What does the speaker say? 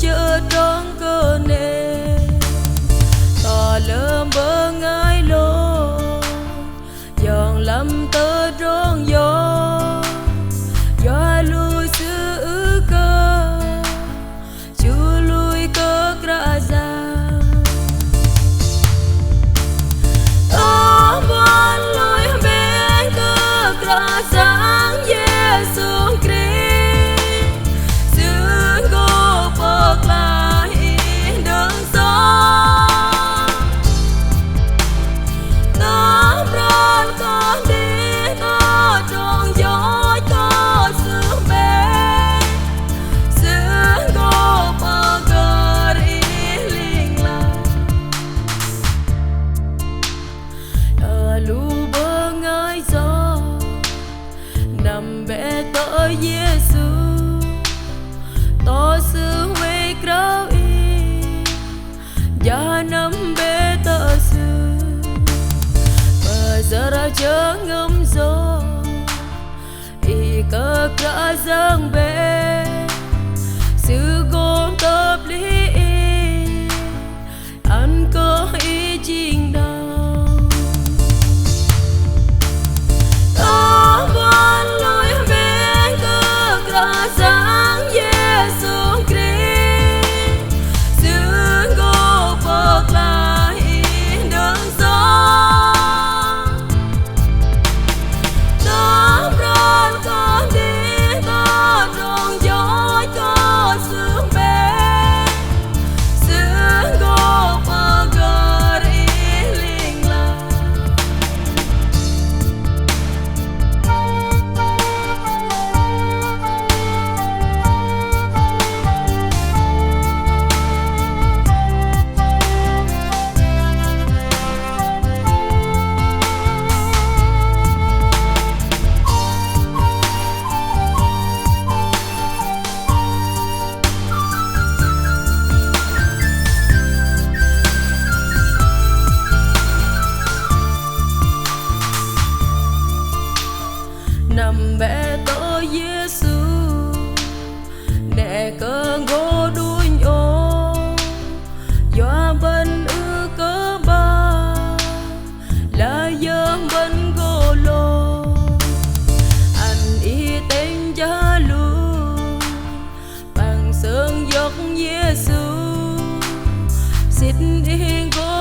chợ trong cơ nề tỏ lơm bơ ngái lô dòng lắm tơ trong gió gió lui xứ cơ chúa lui cơ ra ra ban lối bên cơ ra sáng Giêsu Christ xứ cô bậc là in đường gió tấm ran con đi ta trong gió ta sương bên xứ cô bậc in linh làng lũ bơ ngái gió nằm bể tới Giêsu to sương mây grau y ya nằm bể tơ sương bờ giờ ra chớ ngâm gió y cơ ra giang bể sư gom tập lý ăn có y chinh đau ban lối bên cơ ra sáng Giêsu Christ xứ cô bậc là in đường gió tấm ran con đi ta trong gió có sương bên xứ cô bậc in linh làng nằm bể tôi Giêsu nè cơn gô đuôi ô doa bên ư cơ ba là dơm bên gô lô anh y tên cha luôn bằng sơn dốc Giêsu xịt yên gô